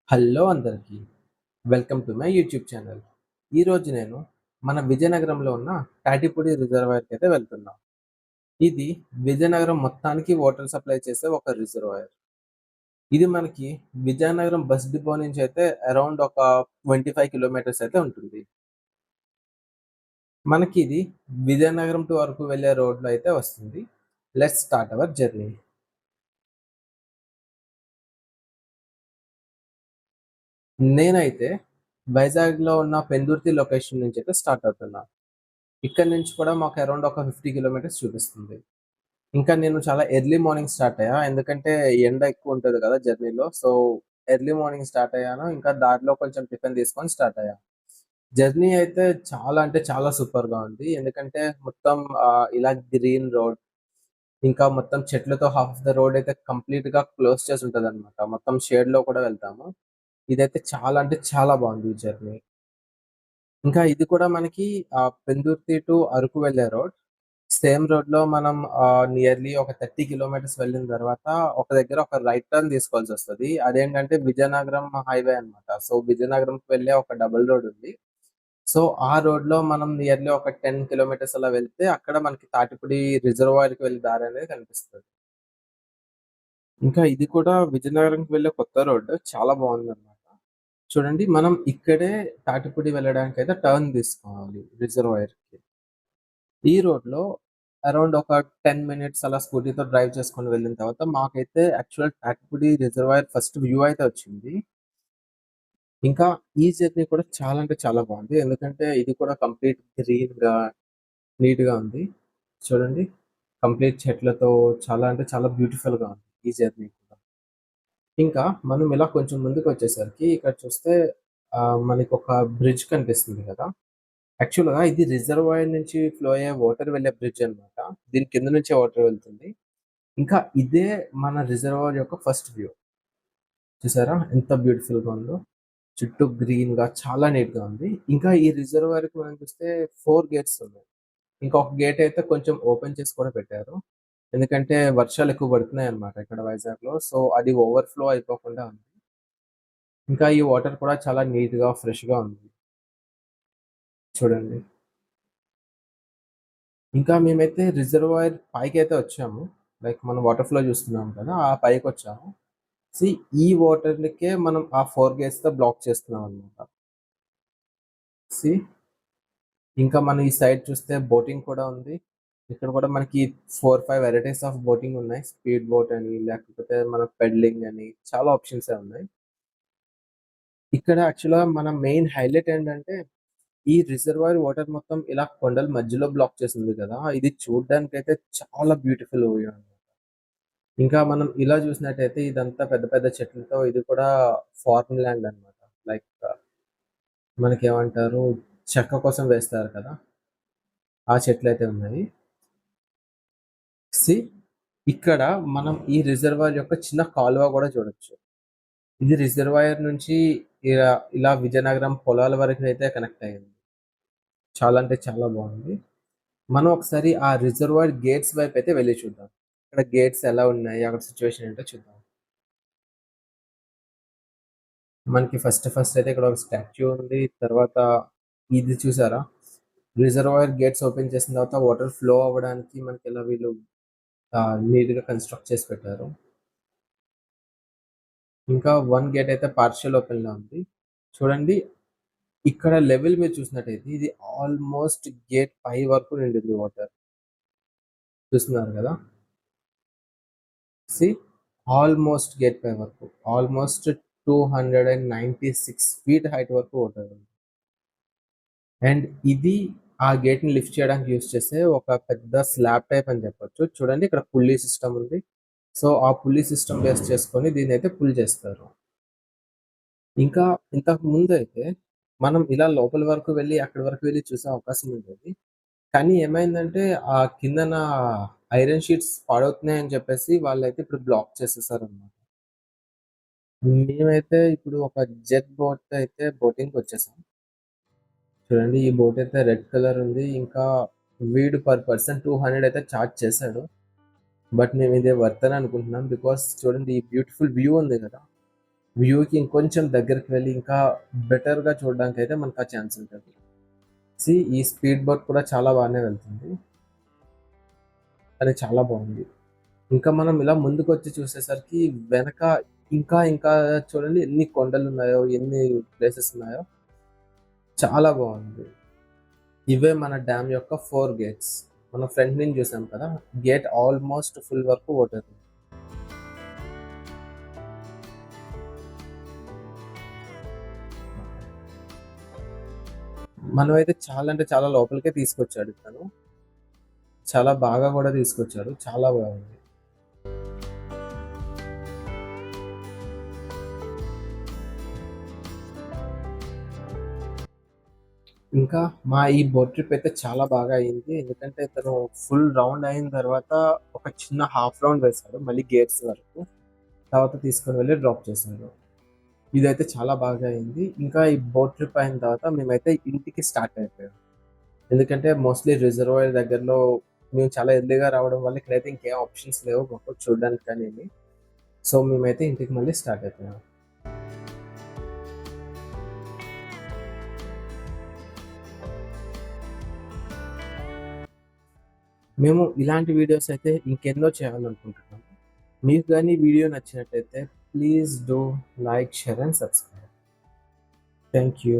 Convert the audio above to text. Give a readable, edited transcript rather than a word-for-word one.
Hello అందరికీ. Welcome to my YouTube channel. ఈరోజు నేను మన విజయనగరంలో ఉన్న తాటిపూడి రిజర్వాయర్‌కైతే వెళ్తున్నా. ఇది విజయనగరం మొత్తానికి వాటర్ సప్లై చేసే ఒక రిజర్వాయర్. ఇది మనకి విజయనగరం బస్ డిపో నుంచి అయితే అరౌండ్ ఒక 25 కిలోమీటర్స్ అయితే ఉంటుంది. మనకి ఇది విజయనగరం టు అరకు వెళ్ళే రోడ్‌లో అయితే వస్తుంది. Let's start our journey. నేనైతే వైజాగ్‌లో ఉన్న పెందుర్తి లొకేషన్ నుంచి అయితే స్టార్ట్ అవుతున్నా. ఇక్కడి నుంచి కూడా మాకు అరౌండ్ ఒక 50 కిలోమీటర్స్ చూపిస్తుంది. ఇంకా నేను చాలా ఎర్లీ మార్నింగ్ స్టార్ట్ అయ్యా. ఎందుకంటే ఎండ ఎక్కువ ఉంటది కదా జర్నీలో. సో, ఎర్లీ మార్నింగ్ స్టార్ట్ అయ్యాను. ఇంకా దారిలో కొంచెం టిఫిన్ తీసుకొని స్టార్ట్ అయ్యా. జర్నీ అయితే చాలా అంటే చాలా సూపర్‌గా ఉంది. ఎందుకంటే మొత్తం ఇలా గ్రీన్ రోడ్, ఇంకా మొత్తం చెట్లతో హాఫ్ ఆఫ్ ద రోడ్ అయితే కంప్లీట్‌గా క్లోజ్ చేసి ఉంటదనమాట. మొత్తం షేడ్‌లో కూడా వెళ్తాము. ఇదైతే చాలా అంటే చాలా బాగుంది ఈ జర్నీ. ఇంకా ఇది కూడా మనకి పెందుర్తి టు అరకు వెళ్ళే రోడ్. సేమ్ రోడ్‌లో మనం నియర్‌లీ ఒక 30 కిలోమీటర్స్ వెళ్ళిన తర్వాత ఒక దగ్గర ఒక రైట్ టర్న్ తీసుకోవాల్సొస్తది. అదేంటంటే విజయనగరం హైవే అన్నమాట. సో, విజయనగరంకి వెళ్ళే ఒక డబుల్ రోడ్ ఉంది. సో, ఆ రోడ్‌లో మనం నియర్‌లీ ఒక 10 కిలోమీటర్స్ అలా వెళ్తే అక్కడ మనకి తాటిపూడి రిజర్వాయర్‌కి వెళ్ళే దారనేది కనిపిస్తది. ఇంకా ఇది కూడా విజయనగరంకి వెళ్ళే కొత్త రోడ్ చాలా బావుందన్నమాట. చూడండి మనం ఇక్కడే తాటిపూడి వెళ్ళడానికైతే టర్న్ తీసుకోవాలి రిజర్వాయర్‌కి. ఈ రోడ్‌లో అరౌండ్ ఒక 10 మినిట్స్ అలా స్కూటీతో డ్రైవ్ చేసుకొని వెళ్ళిన తర్వాత మాకైతే actual Tatipudi reservoir first view అయితే వచ్చింది. ఇంకా ఈ జర్నీ కూడా చాలా అంటే చాలా బాగుంది. ఎందుకంటే ఇది కూడా కంప్లీట్ గ్రీన్‌గా, నీట్‌గా ఉంది. చూడండి కంప్లీట్ చెట్లతో చాలా అంటే చాలా బ్యూటిఫుల్‌గా ఉంది ఈ జర్నీ కూడా. ఇంకా మనం ఇలా కొంచెం ముందుకొచ్చేసరికి ఇక్కడ చూస్తే మనకొక బ్రిడ్జ్ కనిపిస్తుంది కదా! యాక్చువల్‌గా ఇది రిజర్వాయర్ నుంచి ఫ్లో అయ్యే వాటర్ వెళ్ళే బ్రిడ్జ్ అన్నమాట. దీని కింద నుంచే వాటర్ వెళ్తుంది. ఇంకా ఇదే మన రిజర్వాయర్ యొక్క ఫస్ట్ వ్యూ. చూసారా ఎంత బ్యూటిఫుల్‌గా ఉందో. చుట్టూ గ్రీన్‌గా చాలా నీట్‌గా ఉంది. ఇంకా ఈ రిజర్వాయర్‌కి మనం చూస్తే 4 గేట్స్ ఉన్నాయి. ఇంకొక గేట్ అయితే కొంచెం ఓపెన్ చేసి కూడా పెట్టారు. ఎందుకంటే వర్షాలు ఎక్కువ పడుతున్నాయన్నమాట ఇక్కడ వైజాగ్‌లో. సో, అది ఓవర్‌ఫ్లో అయిపోకుండా ఉంది. ఇంకా ఈ వాటర్ కూడా చాలా నీట్‌గా, ఫ్రెష్‌గా ఉంది. చూడండి. ఇంకా మేమైతే రిజర్వాయర్ పైకైతే వచ్చాము. లైక్ మనం వాటర్ ఫ్లో చూస్తున్నాం కదా! ఆ పైకొచ్చాము. సీ ఈ వాటర్‌నికే మనం ఆ 4 గేట్స్‌తో బ్లాక్ చేస్తున్నామనమాట. సీ ఇంకా మనం ఈ సైడ్ చూస్తే బోటింగ్ కూడా ఉంది. ఇక్కడ కూడా మనకి 4, 5 వెరైటీస్ ఆఫ్ బోటింగ్ ఉన్నాయి. స్పీడ్ బోట్ అని, లేకపోతే మన పెడలింగ్ అని చాలా ఆప్షన్సే ఉన్నాయి. ఇక్కడ యాక్చువల్‌గా మన మెయిన్ హైలైట్ ఏంటంటే, ఈ రిజర్వాయర్ వాటర్ మొత్తం ఇలా కొండల మధ్యలో బ్లాక్ చేసింది కదా! ఇది చూడ్డానికైతే చాలా బ్యూటిఫుల్ వ్యూ అనమాట. ఇంకా మనం ఇలా చూసినట్టయితే ఇదంతా పెద్ద పెద్ద చెట్లతో ఇది కూడా ఫార్మ్ ల్యాండ్ అన్నమాట. లైక్ మనకేమంటారు చెక్క కోసం వేస్తారు కదా! ఆ చెట్లయితే ఉన్నాయి. సీ ఇక్కడ మనం ఈ రిజర్వాయర్ యొక్క చిన్న కాలువ కూడా చూడొచ్చు. ఇది రిజర్వాయర్ నుంచి ఇలా ఇలా విజయనగరం పొలాల వరకైతే కనెక్ట్ అయ్యింది. చాలా అంటే చాలా బాగుంది. మనం ఒకసారి ఆ రిజర్వాయర్ గేట్స్ వైపయితే వెళ్లి చూద్దాం. అక్కడ గేట్స్ ఎలా ఉన్నాయి? అక్కడ సిట్యుయేషన్ ఏంటో చూద్దాం. మనకి ఫస్ట్ అయితే ఇక్కడ ఒక స్టాచ్యూ ఉంది. తర్వాత ఇది చూసారా? రిజర్వాయర్ గేట్స్ ఓపెన్ చేసిన తర్వాత వాటర్ ఫ్లో అవ్వడానికి మనకి ఇలా వీళ్ళు నీట్‌గా కన్‌స్ట్రక్ట్ చేసి పెట్టారు. ఇంకా 1 గేట్ అయితే పార్షియల్ ఓపెన్‌లో ఉంది. చూడండి ఇక్కడ లెవెల్ మీరు చూసినట్టయితే ఇది ఆల్‌మోస్ట్ గేట్ పై వరకు నిండింది వాటర్. చూస్తున్నారు గదా! సీ ఆల్‌మోస్ట్ గేట్ పై వరకు. ఆల్‌మోస్ట్ 296 ఫీట్ హైట్ వరకు వాటర్ ఉంది. అండ్ ఇది ఆ గేట్‌ని లిఫ్ట్ చేయడానికి యూజ్ చేసే ఒక పెద్ద స్లాబ్ టైప్ అని చెప్పొచ్చు. చూడండి ఇక్కడ పుల్లీ సిస్టమ్ ఉంది. సో, ఆ పుల్లీ సిస్టమ్ బేస్ చేసుకొని దీన్నైతే పుల్ చేస్తారు. ఇంకా ఇంతకు ముందైతే మనం ఇలా లోపల వరకు వెళ్లి, అక్కడి వరకు వెళ్లి చూసే అవకాశం ఉండేది. కానీ ఏమైందంటే, ఆ కిందన ఐరన్ షీట్స్ పాడవుతున్నాయని చెప్పేసి వాళ్ళైతే ఇప్పుడు బ్లాక్ చేసేసారనమాట. మేమైతే ఇప్పుడు ఒక జెట్ బోట్ అయితే బోటింగ్‌కొచ్చేసాం. చూడండి ఈ బోట్ అయితే రెడ్ కలర్ ఉంది. ఇంకా వీడు పర్ పర్సన్ 200 అయితే చార్జ్ చేశాడు. బట్ మేము ఇదే వర్త్ అని అనుకుంటున్నాం. బికాజ్ చూడండి ఈ బ్యూటిఫుల్ వ్యూ ఉంది కదా! వ్యూకి ఇంకొంచెం దగ్గరికి వెళ్ళి ఇంకా బెటర్గా చూడడానికి అయితే మనకు ఆ ఛాన్స్ ఉంటుంది. ఈ స్పీడ్ బోట్ కూడా చాలా బాగానే వెళ్తుంది, అది చాలా బాగుంది. ఇంకా మనం ఇలా ముందుకు వచ్చి చూసేసరికి వెనక ఇంకా ఇంకా చూడండి ఎన్ని కొండలు ఉన్నాయో, ఎన్ని ప్లేసెస్ ఉన్నాయో, చాలా బాగుంది. ఇవే మన డ్యామ్ యొక్క 4 గేట్స్. మనం ఫ్రంట్ నుంచి చూసాం కదా, గేట్ ఆల్మోస్ట్ ఫుల్ వరకు వాటర్. మనమైతే చాలా అంటే చాలా లోపలికే తీసుకొచ్చాడు తను. చాలా బాగా కూడా తీసుకొచ్చాడు. చాలా బాగుంది. ఇంకా మా ఈ బోట్ ట్రిప్ అయితే చాలా బాగా అయింది. ఎందుకంటే తను ఫుల్ రౌండ్ అయిన తర్వాత ఒక చిన్న హాఫ్ రౌండ్ వేశాడు మళ్ళీ గేట్స్ వరకు. తర్వాత తీసుకొని వెళ్ళి డ్రాప్ చేశాడు. ఇదైతే చాలా బాగా అయింది. ఇంకా ఈ బోట్ ట్రిప్ అయిన తర్వాత మేమైతే ఇంటికి స్టార్ట్ అయిపోయాం. ఎందుకంటే మోస్ట్‌లీ రిజర్వాయర్ దగ్గరలో మేము చాలా ఎర్లీగా రావడం వల్ల ఇక్కడైతే ఇంకేం ఆప్షన్స్ లేవు మాకు చూడడానికి కానీ ఏమి. సో మేమైతే ఇంటికి మళ్ళీ స్టార్ట్ అయిపోయాం. మేము ఇలాంటి వీడియోస్ అయితే ఇంకెన్నో చేయాలనుకుంటున్నాము. మీకు గాని వీడియో నచ్చినట్టయితే please do like, share and subscribe. Thank you.